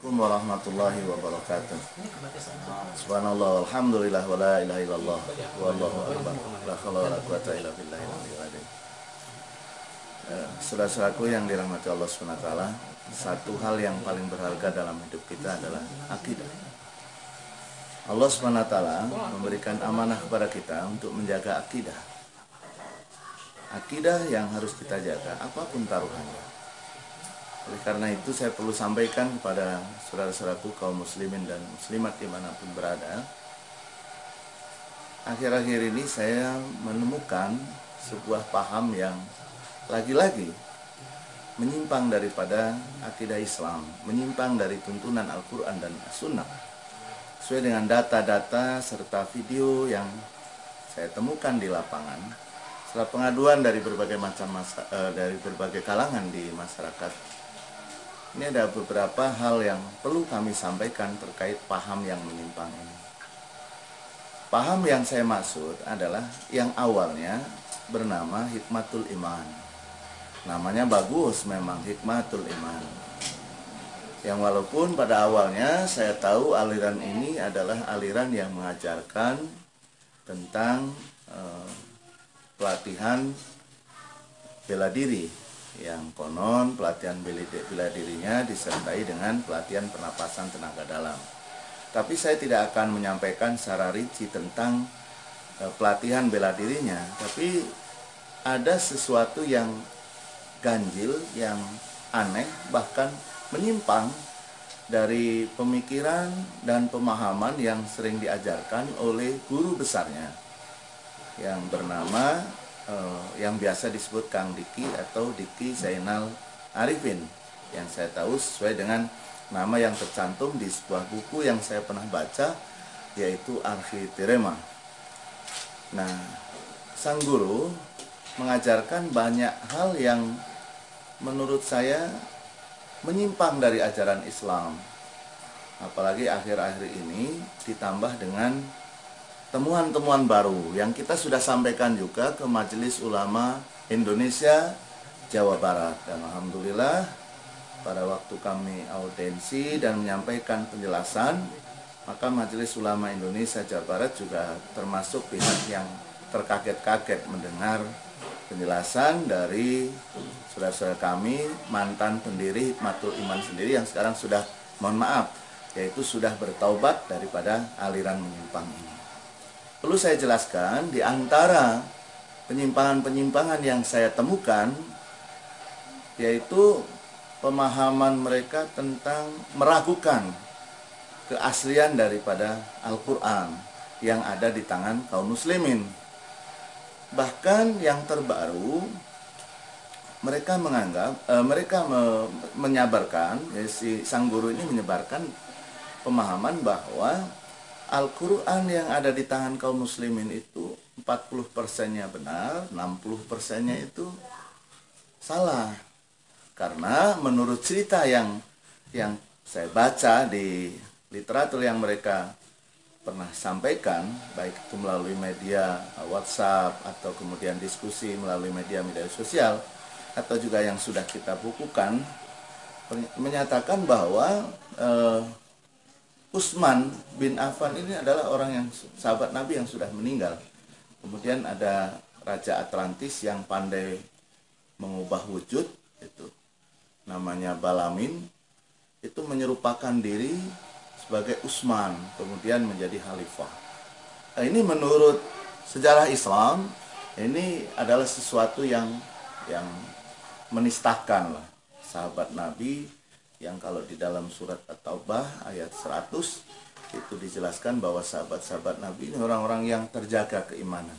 Assalamualaikum warahmatullahi wabarakatuh. Subhanallah, alhamdulillah, wa la ilaha illallah, wallahu akbar, la haula wa la quwata illa billahil aliyyil azim. Saudara-saudaraku yang dirahmati Allah SWT, satu hal yang paling berharga dalam hidup kita adalah akidah. Allah SWT memberikan amanah kepada kita untuk menjaga akidah. Akidah yang harus kita jaga, apapun taruhannya. Oleh karena itu saya perlu sampaikan kepada saudara-saudaraku kaum muslimin dan muslimat dimanapun berada. Akhir-akhir ini saya menemukan sebuah paham yang lagi-lagi menyimpang daripada akidah Islam, menyimpang dari tuntunan Al-Quran dan As-Sunnah. Sesuai dengan data-data serta video yang saya temukan di lapangan, setelah pengaduan dari berbagai dari berbagai kalangan di masyarakat, ini ada beberapa hal yang perlu kami sampaikan terkait paham yang menyimpang ini. Paham yang saya maksud adalah yang awalnya bernama Hikmatul Iman. Namanya bagus memang, Hikmatul Iman. Yang walaupun pada awalnya saya tahu aliran ini adalah aliran yang mengajarkan tentang pelatihan bela diri, yang konon pelatihan bela dirinya disertai dengan pelatihan pernapasan tenaga dalam. Tapi saya tidak akan menyampaikan secara rinci tentang pelatihan bela dirinya, tapi ada sesuatu yang ganjil, yang aneh, bahkan menyimpang dari pemikiran dan pemahaman yang sering diajarkan oleh guru besarnya yang bernama yang biasa disebut Kang Diki atau Diki Zainal Arifin, yang saya tahu sesuai dengan nama yang tercantum di sebuah buku yang saya pernah baca, yaitu Architirema. Nah, sang guru mengajarkan banyak hal yang menurut saya menyimpang dari ajaran Islam. Apalagi akhir-akhir ini ditambah dengan temuan-temuan baru yang kita sudah sampaikan juga ke Majelis Ulama Indonesia Jawa Barat. Dan alhamdulillah pada waktu kami audiensi dan menyampaikan penjelasan, maka Majelis Ulama Indonesia Jawa Barat juga termasuk pihak yang terkaget-kaget mendengar penjelasan dari saudara-saudara kami, mantan pendiri Hikmatul Iman sendiri yang sekarang sudah, mohon maaf, yaitu sudah bertaubat daripada aliran menyimpang ini. Perlu saya jelaskan, di antara penyimpangan-penyimpangan yang saya temukan, yaitu pemahaman mereka tentang meragukan keaslian daripada Al-Quran yang ada di tangan kaum muslimin. Bahkan yang terbaru, mereka menganggap, menyabarkan, ya, si sang guru ini menyebarkan pemahaman bahwa Al-Quran yang ada di tangan kaum muslimin itu 40%-nya benar, 60%-nya itu salah. Karena menurut cerita yang saya baca di literatur yang mereka pernah sampaikan, baik itu melalui media WhatsApp atau kemudian diskusi melalui media-media sosial, atau juga yang sudah kita bukukan, menyatakan bahwa Utsman bin Affan ini adalah orang yang sahabat Nabi yang sudah meninggal. Kemudian ada Raja Atlantis yang pandai mengubah wujud, itu namanya Balamin, itu menyerupakan diri sebagai Utsman, kemudian menjadi khalifah. Nah, ini menurut sejarah Islam, ini adalah sesuatu yang menistakan lah sahabat Nabi, yang kalau di dalam surat At-Taubah ayat 100 itu dijelaskan bahwa sahabat-sahabat Nabi ini orang-orang yang terjaga keimanan.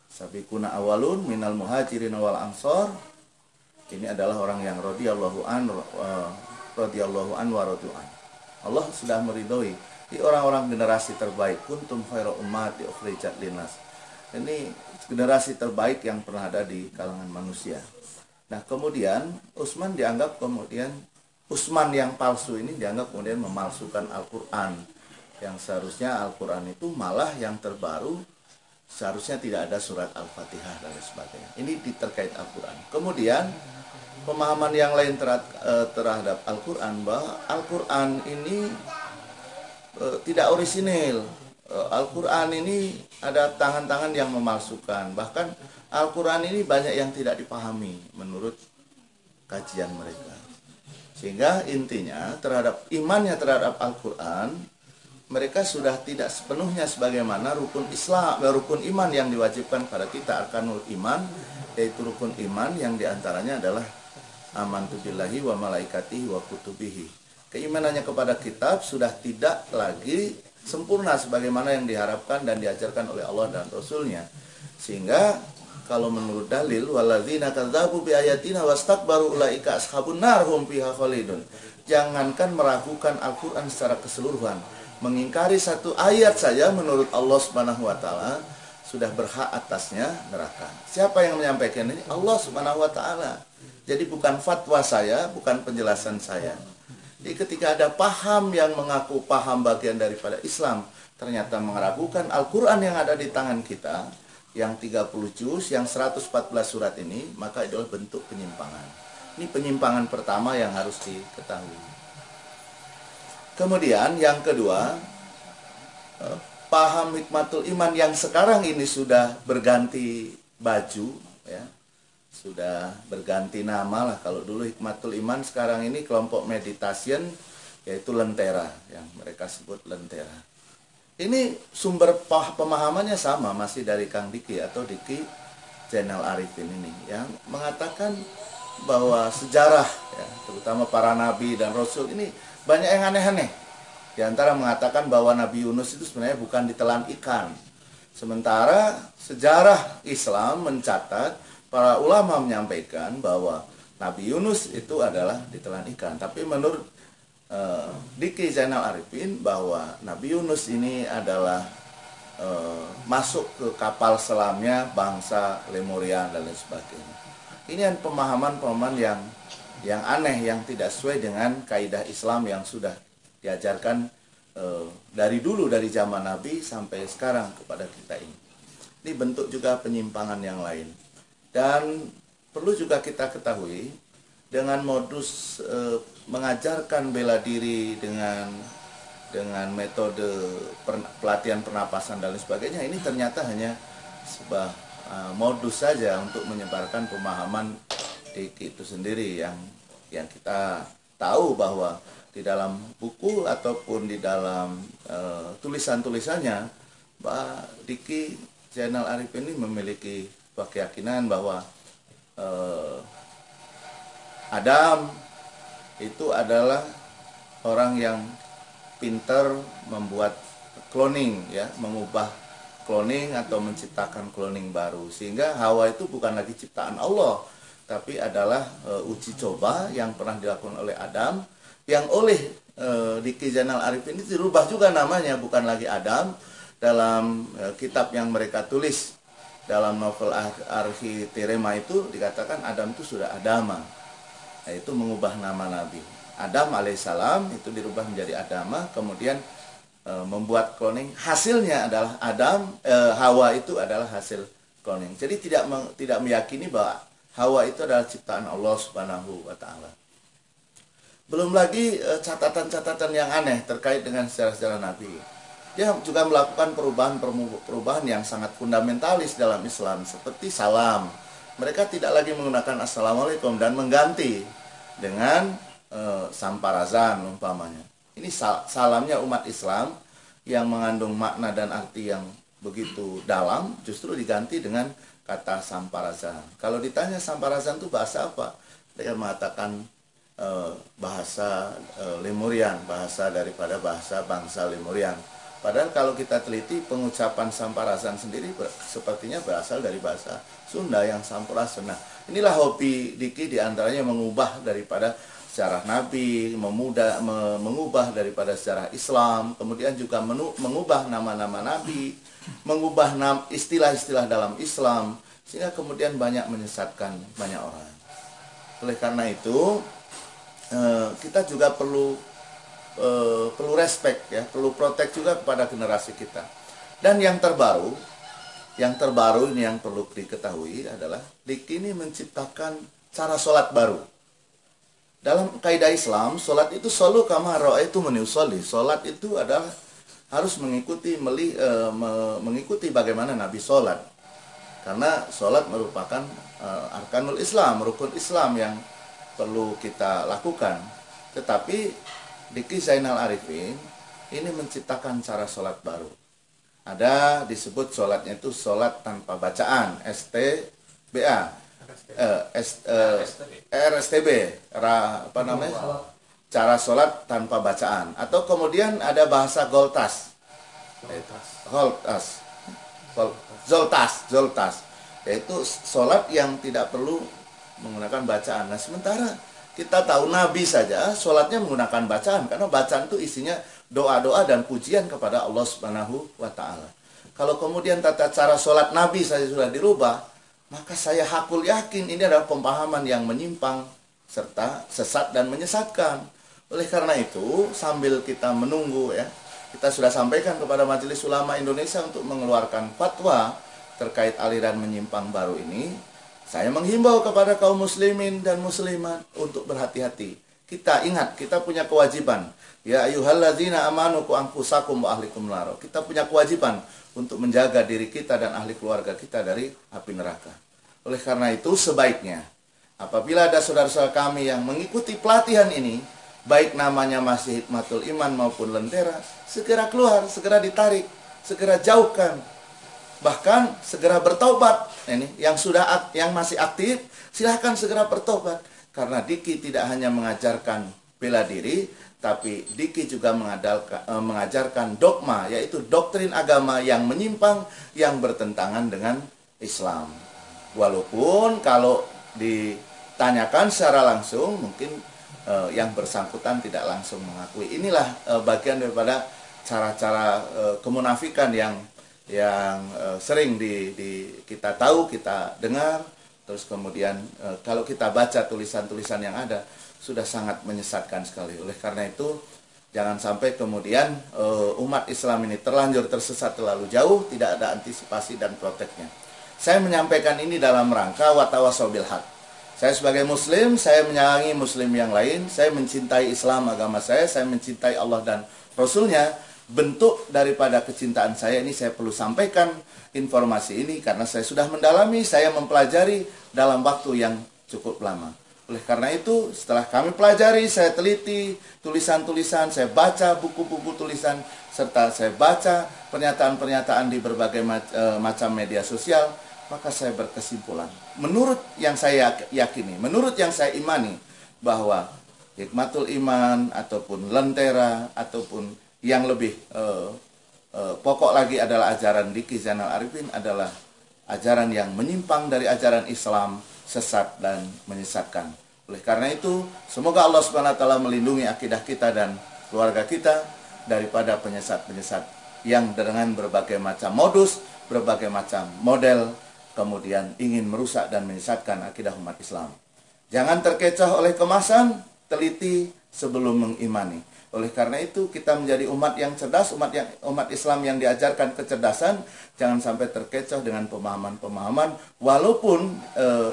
Sabiquna awalun minal muhajirin wal ansor, ini adalah orang yang radhiyallahu an wa radu'an. Allah sudah meridhoi di orang-orang generasi terbaik, kuntum khairu ummati ukhrijat linnas. Ini generasi terbaik yang pernah ada di kalangan manusia. Nah, kemudian Utsman dianggap Utsman yang palsu ini dianggap kemudian memalsukan Al-Quran, yang seharusnya Al-Quran itu malah yang terbaru, seharusnya tidak ada surat Al-Fatihah dan sebagainya. Ini terkait Al-Quran. Kemudian pemahaman yang lain terhadap Al-Quran, bahwa Al-Quran ini tidak orisinil. Al-Quran ini ada tangan-tangan yang memalsukan. Bahkan Al-Quran ini banyak yang tidak dipahami menurut kajian mereka. Sehingga intinya terhadap imannya terhadap Al-Quran, mereka sudah tidak sepenuhnya sebagaimana rukun Islam, rukun iman yang diwajibkan pada kita, arkanul iman, yaitu rukun iman yang diantaranya adalah amantu billahi wa malaikatihi wa kutubihi. Keimanannya kepada kitab sudah tidak lagi sempurna sebagaimana yang diharapkan dan diajarkan oleh Allah dan Rasulnya. Sehingga kalau menurut dalil, walladzina kadzabu biayatina wastakbaru ulaika ashabun nar hum fiha khalidun. Jangankan meragukan Al-Quran secara keseluruhan, mengingkari satu ayat saja menurut Allah Subhanahu wa taala sudah berhak atasnya neraka. Siapa yang menyampaikan ini? Allah Subhanahu wa taala. Jadi bukan fatwa saya, bukan penjelasan saya. Jadi ketika ada paham yang mengaku paham bagian daripada Islam, ternyata meragukan Al-Quran yang ada di tangan kita, yang 30 juz, yang 114 surat ini, maka itu adalah bentuk penyimpangan. Ini penyimpangan pertama yang harus diketahui. Kemudian yang kedua, paham hikmatul iman yang sekarang ini sudah berganti baju, ya, sudah berganti nama lah. Kalau dulu hikmatul iman, sekarang ini kelompok meditation, yaitu lentera, yang mereka sebut lentera. Ini sumber pemahamannya sama, masih dari Kang Diki atau Diki Zainal Arifin ini, yang mengatakan bahwa sejarah, ya, terutama para nabi dan rasul ini banyak yang aneh-aneh. Di antara mengatakan bahwa Nabi Yunus itu sebenarnya bukan ditelan ikan. Sementara sejarah Islam mencatat, para ulama menyampaikan bahwa Nabi Yunus itu adalah ditelan ikan. Tapi menurut Diki Zainal Arifin bahwa Nabi Yunus ini adalah masuk ke kapal selamnya bangsa Lemurian dan lain sebagainya. Ini kan pemahaman-pemahaman yang aneh, yang tidak sesuai dengan kaidah Islam yang sudah diajarkan dari dulu, dari zaman Nabi sampai sekarang kepada kita ini. Ini bentuk juga penyimpangan yang lain. Dan perlu juga kita ketahui, dengan modus mengajarkan bela diri dengan metode pelatihan pernapasan dan lain sebagainya, ini ternyata hanya sebuah modus saja untuk menyebarkan pemahaman Diki itu sendiri, yang kita tahu bahwa di dalam buku ataupun di dalam tulisan-tulisannya, Pak Diki Zainal Arifin ini memiliki keyakinan bahwa Adam itu adalah orang yang pintar membuat cloning, ya, mengubah cloning atau menciptakan cloning baru, sehingga Hawa itu bukan lagi ciptaan Allah, tapi adalah uji coba yang pernah dilakukan oleh Adam, yang oleh Diki Zainal Arifin ini dirubah juga namanya, bukan lagi Adam. Dalam kitab yang mereka tulis dalam novel Architerema itu dikatakan Adam itu sudah Adama, yaitu mengubah nama Nabi Adam alaihissalam itu dirubah menjadi Adama, kemudian membuat cloning, hasilnya adalah Hawa itu adalah hasil cloning. Jadi tidak meyakini bahwa Hawa itu adalah ciptaan Allah Subhanahu wa taala. Belum lagi catatan-catatan yang aneh terkait dengan sejarah-sejarah Nabi. Dia juga melakukan perubahan yang sangat fundamentalis dalam Islam, seperti salam. Mereka tidak lagi menggunakan assalamualaikum dan mengganti dengan samparazan umpamanya. Ini salamnya umat Islam yang mengandung makna dan arti yang begitu dalam, justru diganti dengan kata samparazan. Kalau ditanya samparazan itu bahasa apa? Dia mengatakan bahasa Lemurian, bahasa daripada bahasa bangsa Lemurian. Padahal kalau kita teliti, pengucapan samparazan sendiri sepertinya berasal dari bahasa Sunda yang sampurasun. Nah, inilah hobi Diki, diantaranya mengubah daripada sejarah Nabi, mengubah daripada sejarah Islam, kemudian juga mengubah nama-nama Nabi, mengubah istilah-istilah dalam Islam, sehingga kemudian banyak menyesatkan banyak orang. Oleh karena itu, kita juga perlu respect, ya, perlu protek juga kepada generasi kita. Dan yang terbaru ini yang perlu diketahui adalah Diki ini menciptakan cara sholat baru. Dalam kaidah Islam, sholat itu solu kama ra'aitumuni usolli. Sholat itu adalah harus mengikuti bagaimana Nabi sholat. Karena sholat merupakan arkanul Islam, rukun Islam yang perlu kita lakukan. Tetapi Diki Zainal Arifin ini menciptakan cara sholat baru. Ada disebut sholatnya itu sholat tanpa bacaan, STBA. RSTB, apa namanya? Cara sholat tanpa bacaan. Atau kemudian ada bahasa Goltas, Zoltas, yaitu sholat yang tidak perlu menggunakan bacaan. Nah, sementara kita tahu Nabi saja sholatnya menggunakan bacaan, karena bacaan itu isinya doa-doa dan pujian kepada Allah Subhanahu wa Ta'ala. Kalau kemudian tata cara sholat Nabi saja sudah dirubah, maka saya hakul yakin ini adalah pemahaman yang menyimpang serta sesat dan menyesatkan. Oleh karena itu, sambil kita menunggu ya, kita sudah sampaikan kepada Majelis Ulama Indonesia untuk mengeluarkan fatwa terkait aliran menyimpang baru ini. Saya menghimbau kepada kaum muslimin dan muslimat untuk berhati-hati. Kita ingat, kita punya kewajiban. Ya ayyuhalladzina amanu qu anfusakum wa ahlikum nar. Kita punya kewajiban untuk menjaga diri kita dan ahli keluarga kita dari api neraka. Oleh karena itu, sebaiknya apabila ada saudara-saudara kami yang mengikuti pelatihan ini, baik namanya masih Hikmatul Iman maupun Lentera, segera keluar, segera ditarik, segera jauhkan. Bahkan segera bertobat. Ini yang masih aktif, silahkan segera bertobat. Karena Diki tidak hanya mengajarkan bela diri, tapi Diki juga mengajarkan dogma, yaitu doktrin agama yang menyimpang, yang bertentangan dengan Islam. Walaupun kalau ditanyakan secara langsung, mungkin yang bersangkutan tidak langsung mengakui. Inilah bagian daripada cara-cara kemunafikan yang sering kita tahu, kita dengar. Terus kemudian kalau kita baca tulisan-tulisan yang ada, sudah sangat menyesatkan sekali. Oleh karena itu, jangan sampai kemudian umat Islam ini terlanjur tersesat terlalu jauh, tidak ada antisipasi dan proteknya. Saya menyampaikan ini dalam rangka watawasau bil haq. Saya sebagai muslim, saya menyayangi muslim yang lain, saya mencintai Islam agama saya mencintai Allah dan Rasulnya. Bentuk daripada kecintaan saya ini saya perlu sampaikan informasi ini karena saya sudah mendalami, saya mempelajari dalam waktu yang cukup lama. Oleh karena itu, setelah kami pelajari, saya teliti tulisan-tulisan, saya baca buku-buku tulisan, serta saya baca pernyataan-pernyataan di berbagai macam media sosial, maka saya berkesimpulan. Menurut yang saya yakini, menurut yang saya imani, bahwa Hikmatul Iman ataupun Lentera ataupun yang lebih pokok lagi adalah ajaran Diki Zainal Arifin adalah ajaran yang menyimpang dari ajaran Islam, sesat dan menyesatkan. Oleh karena itu, semoga Allah Subhanahu wa Ta'ala melindungi akidah kita dan keluarga kita daripada penyesat-penyesat yang dengan berbagai macam modus, berbagai macam model, kemudian ingin merusak dan menyesatkan akidah umat Islam. Jangan terkecoh oleh kemasan, teliti sebelum mengimani. Oleh karena itu, kita menjadi umat yang cerdas, umat Islam yang diajarkan kecerdasan, jangan sampai terkecoh dengan pemahaman-pemahaman, walaupun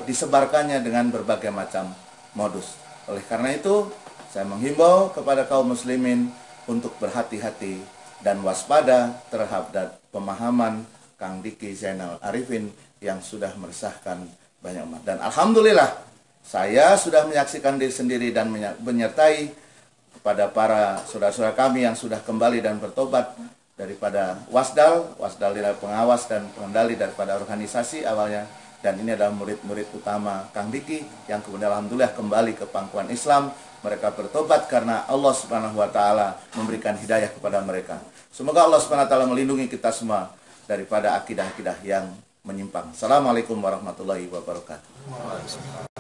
disebarkannya dengan berbagai macam modus. Oleh karena itu, saya menghimbau kepada kaum muslimin untuk berhati-hati dan waspada terhadap pemahaman Kang Diki Zainal Arifin yang sudah meresahkan banyak umat. Dan alhamdulillah, saya sudah menyaksikan diri sendiri dan menyertai pada para saudara-saudara kami yang sudah kembali dan bertobat daripada Wasdal nilai pengawas dan pengendali daripada organisasi awalnya, dan ini adalah murid-murid utama Kang Diki yang kemudian alhamdulillah kembali ke pangkuan Islam. Mereka bertobat karena Allah Subhanahu wa Ta'ala memberikan hidayah kepada mereka. Semoga Allah Subhanahu wa Ta'ala melindungi kita semua daripada akidah-akidah yang menyimpang. Assalamualaikum warahmatullahi wabarakatuh.